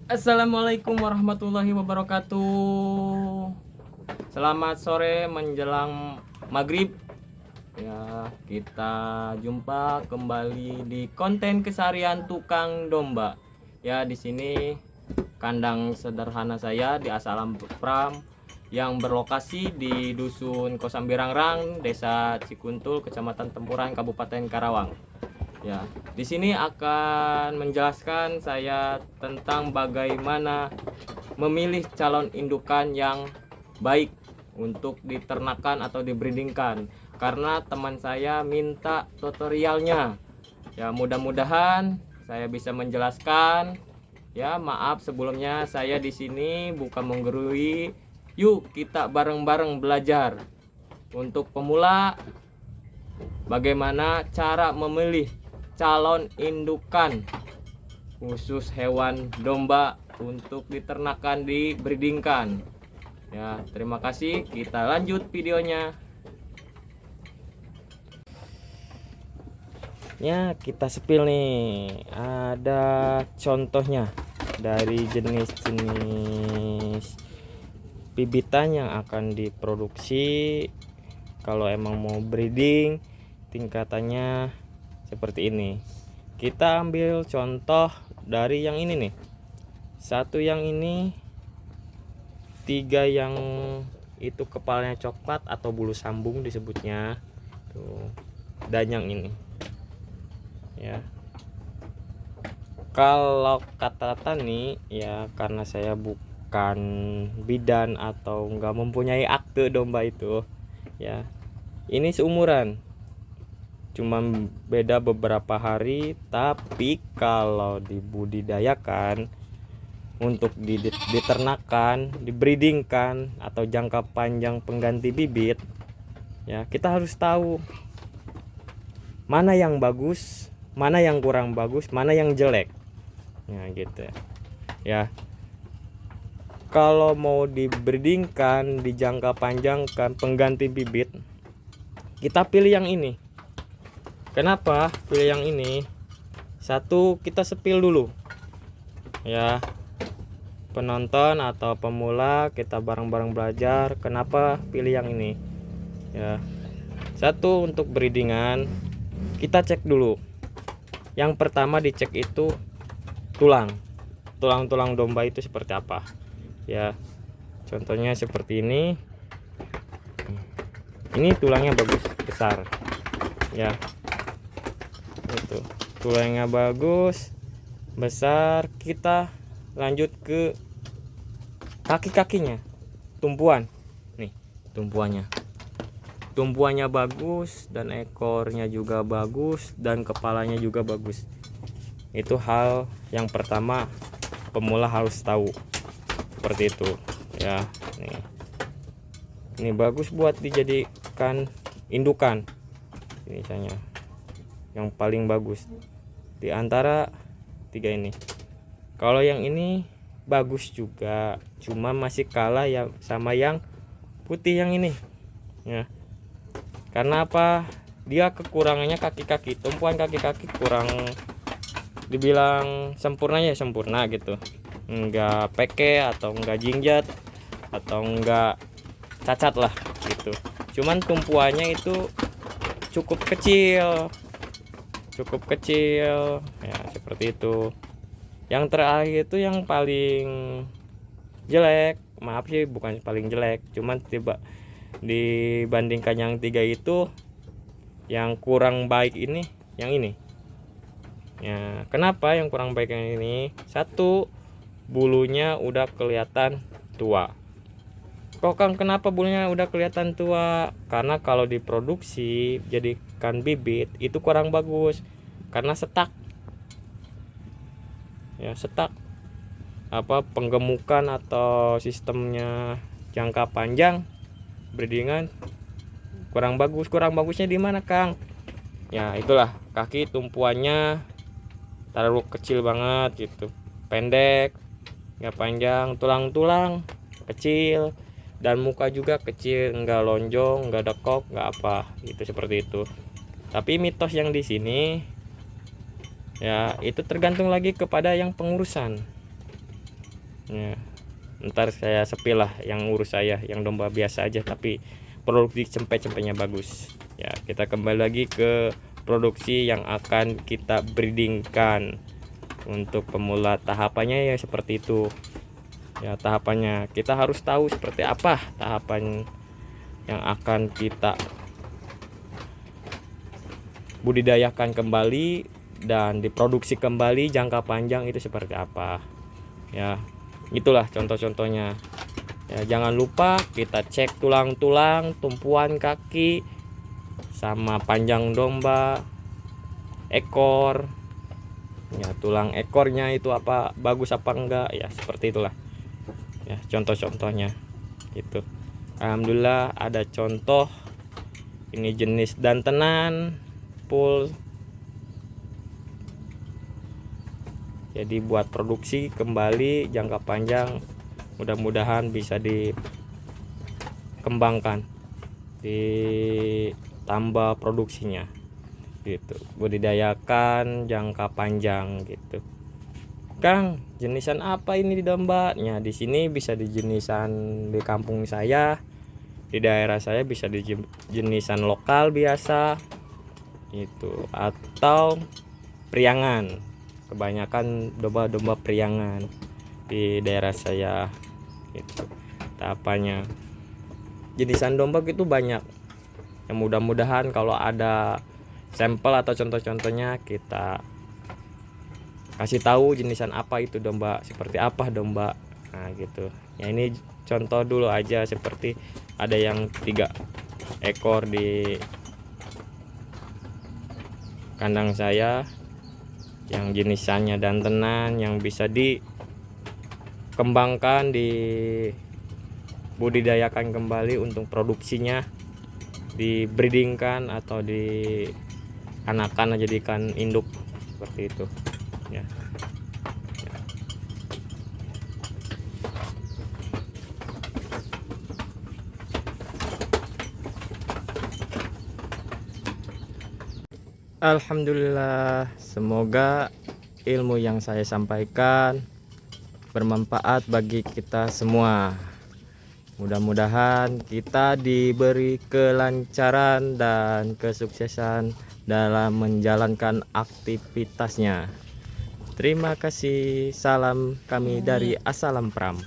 Assalamualaikum warahmatullahi wabarakatuh. Selamat sore menjelang maghrib. Ya, kita jumpa kembali di konten keseharian tukang domba. Ya, di sini kandang sederhana saya di Asalam Pram yang berlokasi di Dusun Kosambirangrang, Desa Cikuntul, Kecamatan Tempuran, Kabupaten Karawang. Ya, di sini akan menjelaskan saya tentang bagaimana memilih calon indukan yang baik untuk diternakan atau dibreedingkan. Karena teman saya minta tutorialnya. Ya, mudah-mudahan saya bisa menjelaskan. Ya, maaf sebelumnya saya di sini bukan menggurui. Yuk kita bareng-bareng belajar. Untuk pemula, bagaimana cara memilih calon indukan khusus hewan domba untuk diternakan, dibreedingkan. Ya, terima kasih. Kita lanjut videonya. Ya, kita sepil nih. Ada contohnya dari jenis-jenis bibitan yang akan diproduksi. Kalau emang mau breeding, tingkatannya seperti ini. Kita ambil contoh dari yang ini nih. Satu yang ini, tiga yang itu kepalanya coklat atau bulu sambung disebutnya. Tuh. Dan yang ini. Ya. Kalau kata Tani, ya karena saya bukan bidan atau nggak mempunyai akte domba itu, ya. Ini seumuran. Cuma beda beberapa hari, tapi kalau dibudidayakan untuk diternakan, dibreedingkan atau jangka panjang pengganti bibit, ya kita harus tahu mana yang bagus, mana yang kurang bagus, mana yang jelek. Ya gitu ya. Kalau mau dibreedingkan, dijangka panjangkan pengganti bibit, kita pilih yang ini. Kenapa pilih yang ini? Satu, kita sepil dulu. Ya. Penonton atau pemula, kita bareng-bareng belajar. Kenapa pilih yang ini? Ya. Satu, untuk breedingan, kita cek dulu. Yang pertama dicek itu tulang. Tulang-tulang domba itu seperti apa? Ya. Contohnya seperti ini. Ini tulangnya bagus, besar. Ya. Itu tulangnya bagus, besar. Kita lanjut ke kaki-kakinya, tumpuan nih, tumpuannya bagus dan ekornya juga bagus dan kepalanya juga bagus. Itu hal yang pertama pemula harus tahu, seperti itu ya. Ini bagus buat dijadikan indukan. Ini misalnya yang paling bagus di antara tiga ini. Kalau yang ini bagus juga, cuma masih kalah ya sama yang putih yang ini ya. Karena apa? Dia kekurangannya kaki-kaki, tumpuan kaki-kaki kurang, dibilang sempurnanya sempurna gitu, enggak peke atau enggak jinjat atau enggak cacat lah gitu. Cuman tumpuannya itu cukup kecil ya, seperti itu. Yang terakhir itu yang paling jelek, maaf sih bukan paling jelek, cuman tiba dibandingkan yang tiga itu, yang kurang baik ini yang ini ya. Kenapa yang kurang baik yang ini? Satu, bulunya udah kelihatan tua. Kok Kang, kenapa bulunya udah kelihatan tua? Karena kalau diproduksi jadikan bibit itu kurang bagus, karena setak ya, setak apa, penggemukan atau sistemnya jangka panjang breedingan kurang bagus. Kurang bagusnya di mana Kang? Ya itulah, kaki tumpuannya terlalu kecil banget gitu, pendek, nggak panjang, tulang-tulang kecil, dan muka juga kecil, nggak lonjong, nggak dekok, nggak apa gitu, seperti itu. Tapi mitos yang di sini ya itu tergantung lagi kepada yang pengurusan ya. Ntar saya sepi lah, yang urus saya yang domba biasa aja tapi produksi cempe-cempenya bagus ya. Kita kembali lagi ke produksi yang akan kita breedingkan. Untuk pemula tahapannya ya seperti itu ya. Tahapannya kita harus tahu seperti apa tahapan yang akan kita budidayakan kembali dan diproduksi kembali jangka panjang itu seperti apa ya. Itulah contoh-contohnya ya. Jangan lupa kita cek tulang-tulang, tumpuan kaki, sama panjang domba, ekor ya, tulang ekornya itu apa bagus apa enggak ya, seperti itulah ya contoh-contohnya gitu. Alhamdulillah ada contoh. Ini jenis dantenan full, jadi buat produksi kembali jangka panjang, mudah-mudahan bisa dikembangkan, ditambah produksinya gitu, budidayakan jangka panjang gitu. Kang, jenisan apa ini di dombanya? Di sini bisa di jenisan di kampung saya, di daerah saya bisa di jenisan lokal biasa itu, atau priangan. Kebanyakan domba-domba priangan di daerah saya itu. Tahapannya jenisan domba itu banyak ya. Mudah-mudahan kalau ada sampel atau contoh-contohnya kita kasih tahu jenisan apa itu domba, seperti apa domba, nah gitu ya. Ini contoh dulu aja, seperti ada yang 3 ekor di kandang saya yang jenisannya dantenan, yang bisa dikembangkan, dibudidayakan kembali untuk produksinya, di breedingkan atau di anakan jadikan induk seperti itu ya. Alhamdulillah, semoga ilmu yang saya sampaikan bermanfaat bagi kita semua. Mudah-mudahan kita diberi kelancaran dan kesuksesan dalam menjalankan aktivitasnya. Terima kasih. Salam kami dari Assalam Pram.